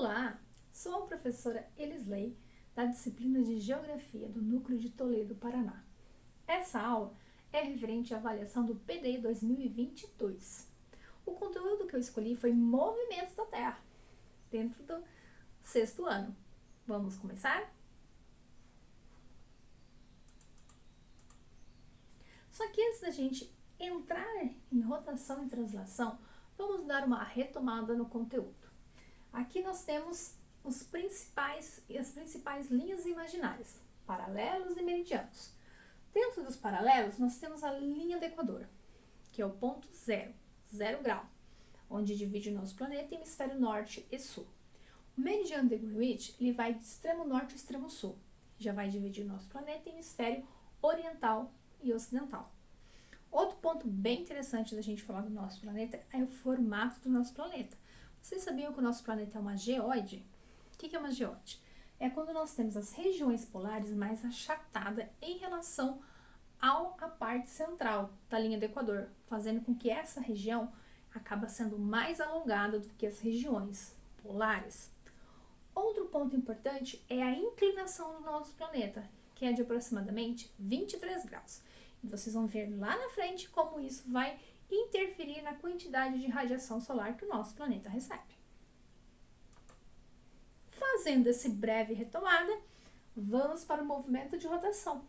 Olá, sou a professora Elisley, da disciplina de Geografia do Núcleo de Toledo, Paraná. Essa aula é referente à avaliação do PDI 2022. O conteúdo que eu escolhi foi Movimentos da Terra, dentro do 6º ano. Vamos começar? Só que antes da gente entrar em rotação e translação, vamos dar uma retomada no conteúdo. Aqui nós temos as principais linhas imaginárias, paralelos e meridianos. Dentro dos paralelos, nós temos a linha do Equador, que é o ponto zero grau, onde divide o nosso planeta em hemisfério norte e sul. O meridiano de Greenwich, ele vai de extremo norte ao extremo sul, já vai dividir o nosso planeta em hemisfério oriental e ocidental. Outro ponto bem interessante da gente falar do nosso planeta é o formato do nosso planeta. Vocês sabiam que o nosso planeta é uma geóide? O que é uma geóide? É quando nós temos as regiões polares mais achatadas em relação à parte central da linha do Equador, fazendo com que essa região acaba sendo mais alongada do que as regiões polares. Outro ponto importante é a inclinação do nosso planeta, que é de aproximadamente 23 graus. E vocês vão ver lá na frente como isso vai interferir na quantidade de radiação solar que o nosso planeta recebe. Fazendo essa breve retomada, vamos para o movimento de rotação.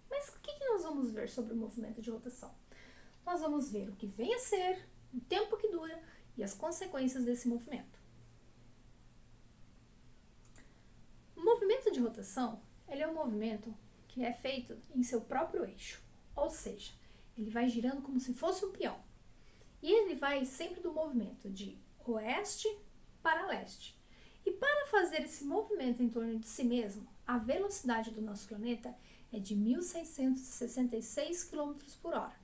Mas o que nós vamos ver sobre o movimento de rotação? Nós vamos ver o que vem a ser, o tempo que dura e as consequências desse movimento. O movimento de rotação, ele é um movimento que é feito em seu próprio eixo, ou seja, ele vai girando como se fosse um peão. E ele vai sempre do movimento de oeste para leste. E para fazer esse movimento em torno de si mesmo, a velocidade do nosso planeta é de 1.666 km por hora.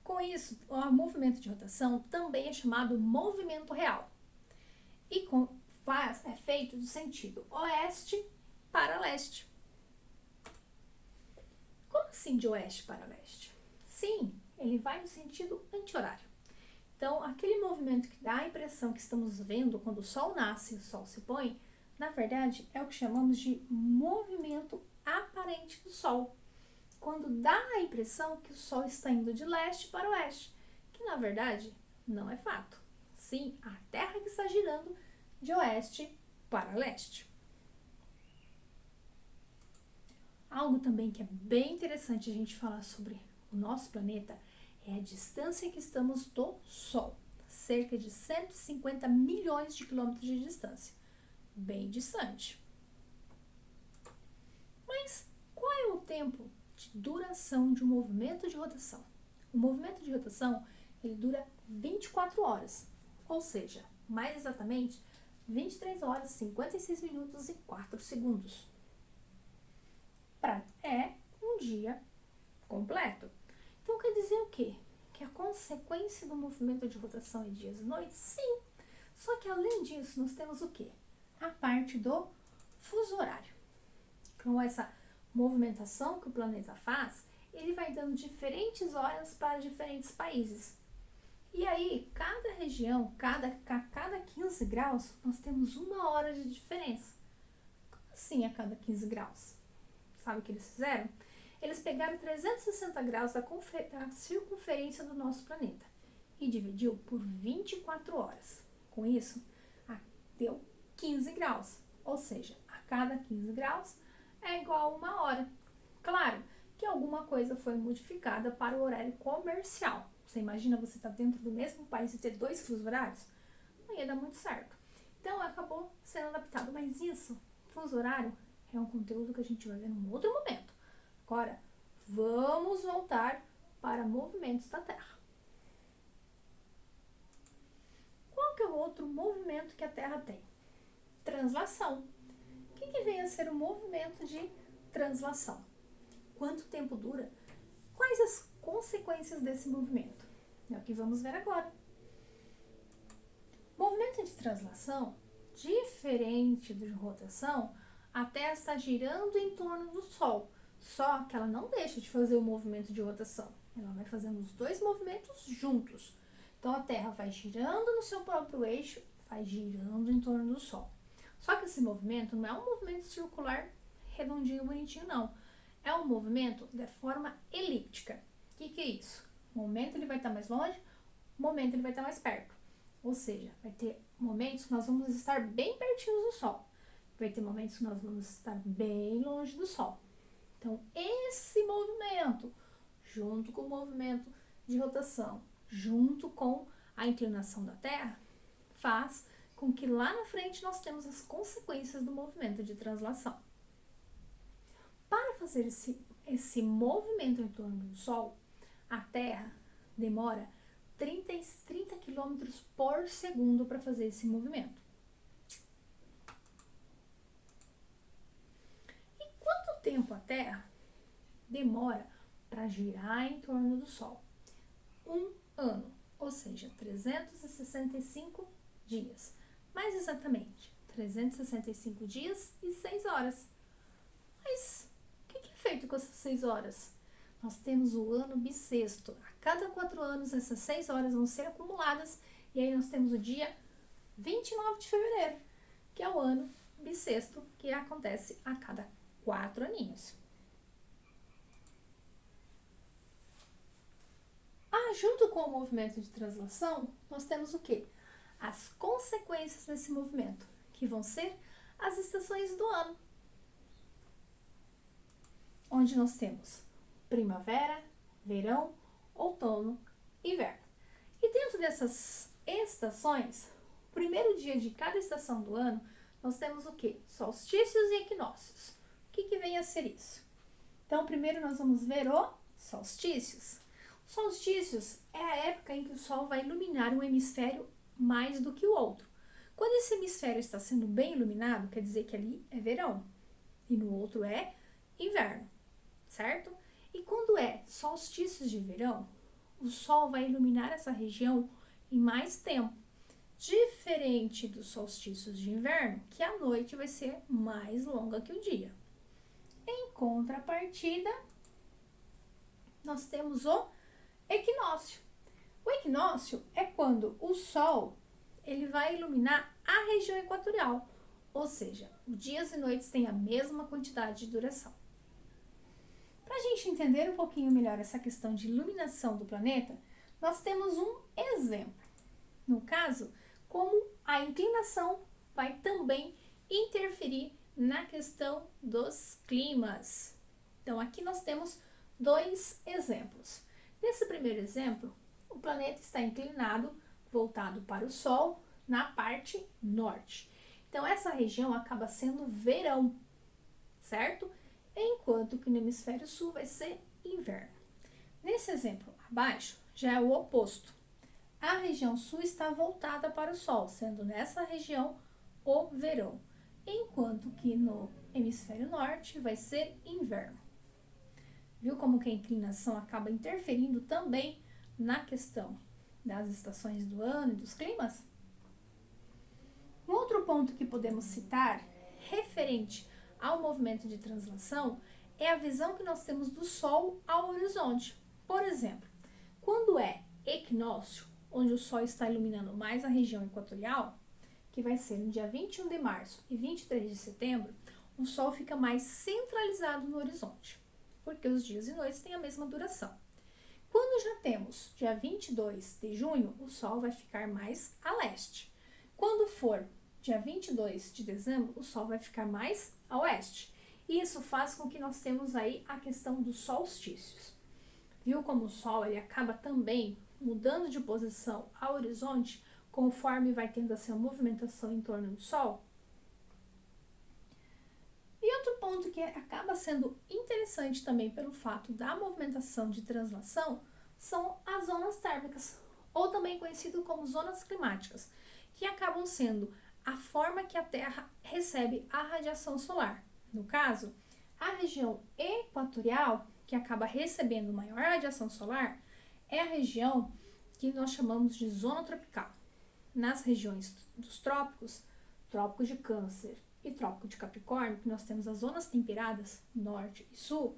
Com isso, o movimento de rotação também é chamado movimento real. E é feito do sentido oeste para leste. Como assim de oeste para leste? Sim, ele vai no sentido anti-horário. Então, aquele movimento que dá a impressão que estamos vendo quando o Sol nasce e o Sol se põe, na verdade, é o que chamamos de movimento aparente do Sol. Quando dá a impressão que o Sol está indo de leste para oeste, que na verdade não é fato. Sim, a Terra que está girando de oeste para leste. Algo também que é bem interessante a gente falar sobre o nosso planeta é a distância que estamos do Sol. Cerca de 150 milhões de quilômetros de distância. Bem distante. Mas qual é o tempo de duração de um movimento de rotação? O movimento de rotação, ele dura 24 horas. Ou seja, mais exatamente, 23 horas, 56 minutos e 4 segundos. É um dia completo. Então quer dizer o quê? Que a consequência do movimento de rotação é dias e noites? Sim. Só que além disso, nós temos o quê? A parte do fuso horário. Com essa movimentação que o planeta faz, ele vai dando diferentes horas para diferentes países. E aí, cada região, cada 15 graus, nós temos 1 hora de diferença. Como assim a cada 15 graus? Sabe o que eles fizeram? Eles pegaram 360 graus da circunferência do nosso planeta e dividiu por 24 horas. Com isso, deu 15 graus. Ou seja, a cada 15 graus é igual a 1 hora. Claro que alguma coisa foi modificada para o horário comercial. Você imagina você estar dentro do mesmo país e ter 2 fusos horários? Não ia dar muito certo. Então, acabou sendo adaptado. Mas isso, fuso horário, é um conteúdo que a gente vai ver num outro momento. Agora, vamos voltar para movimentos da Terra. Qual que é o outro movimento que a Terra tem? Translação. O que vem a ser o movimento de translação? Quanto tempo dura? Quais as consequências desse movimento? É o que vamos ver agora. Movimento de translação, diferente de rotação, a Terra está girando em torno do Sol. Só que ela não deixa de fazer o movimento de rotação. Ela vai fazendo os 2 movimentos juntos. Então a Terra vai girando no seu próprio eixo, vai girando em torno do Sol. Só que esse movimento não é um movimento circular redondinho, bonitinho, não. É um movimento de forma elíptica. O que é isso? Um momento ele vai estar mais longe, um momento ele vai estar mais perto. Ou seja, vai ter momentos que nós vamos estar bem pertinho do Sol. Vai ter momentos que nós vamos estar bem longe do Sol. Então, esse movimento, junto com o movimento de rotação, junto com a inclinação da Terra, faz com que lá na frente nós temos as consequências do movimento de translação. Para fazer esse movimento em torno do Sol, a Terra demora 30 km por segundo para fazer esse movimento. E quanto tempo a Terra demora para girar em torno do Sol? 1 ano, ou seja, 365 dias. Mais exatamente, 365 dias e 6 horas. Mas o que é feito com essas 6 horas? Nós temos o ano bissexto. A cada 4 anos, essas 6 horas vão ser acumuladas. E aí nós temos o dia 29 de fevereiro, que é o ano bissexto, que acontece a cada 4 aninhos. Junto com o movimento de translação, nós temos o quê? As consequências desse movimento, que vão ser as estações do ano. Onde nós temos primavera, verão, outono, inverno. E dentro dessas estações, o primeiro dia de cada estação do ano, nós temos o quê? Solstícios e equinócios. O que vem a ser isso? Então, primeiro nós vamos ver o solstícios. Solstícios é a época em que o Sol vai iluminar um hemisfério mais do que o outro. Quando esse hemisfério está sendo bem iluminado, quer dizer que ali é verão e no outro é inverno, certo? E quando é solstícios de verão, o Sol vai iluminar essa região em mais tempo, diferente dos solstícios de inverno, que a noite vai ser mais longa que o dia. Em contrapartida, nós temos o equinócio. O equinócio é quando o Sol ele vai iluminar a região equatorial, ou seja, os dias e noites têm a mesma quantidade de duração. Para a gente entender um pouquinho melhor essa questão de iluminação do planeta, nós temos um exemplo. No caso, como a inclinação vai também interferir na questão dos climas. Então, aqui nós temos 2 exemplos. Nesse primeiro exemplo, o planeta está inclinado, voltado para o Sol, na parte norte. Então, essa região acaba sendo verão, certo? Enquanto que no hemisfério sul vai ser inverno. Nesse exemplo abaixo, já é o oposto. A região sul está voltada para o Sol, sendo nessa região o verão, enquanto que no hemisfério norte vai ser inverno. Viu como que a inclinação acaba interferindo também na questão das estações do ano e dos climas? Um outro ponto que podemos citar, referente ao movimento de translação, é a visão que nós temos do Sol ao horizonte. Por exemplo, quando é equinócio, onde o Sol está iluminando mais a região equatorial, que vai ser no dia 21 de março e 23 de setembro, o Sol fica mais centralizado no horizonte, porque os dias e noites têm a mesma duração. Quando já temos dia 22 de junho, o Sol vai ficar mais a leste. Quando for dia 22 de dezembro, o Sol vai ficar mais a oeste. E isso faz com que nós temos aí a questão dos solstícios. Viu como o Sol ele acaba também mudando de posição ao horizonte conforme vai tendo a sua movimentação em torno do Sol? E outro ponto que acaba sendo interessante também pelo fato da movimentação de translação são as zonas térmicas, ou também conhecido como zonas climáticas, que acabam sendo a forma que a Terra recebe a radiação solar. No caso, a região equatorial, que acaba recebendo maior radiação solar, é a região que nós chamamos de zona tropical. Nas regiões dos trópicos, trópico de Câncer e trópico de Capricórnio, que nós temos as zonas temperadas, norte e sul,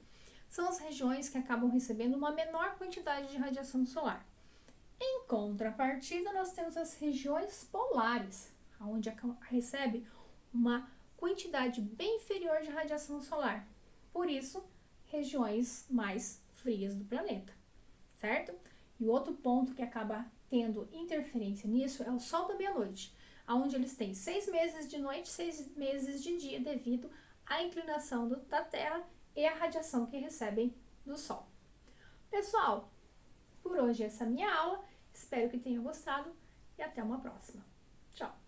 são as regiões que acabam recebendo uma menor quantidade de radiação solar. Em contrapartida, nós temos as regiões polares, onde recebe uma quantidade bem inferior de radiação solar. Por isso, regiões mais frias do planeta, certo? E o outro ponto que acaba tendo interferência nisso é o Sol da meia-noite, onde eles têm 6 meses de noite e 6 meses de dia devido à inclinação da Terra e a radiação que recebem do Sol. Pessoal, por hoje essa é a minha aula. Espero que tenham gostado e até uma próxima. Tchau!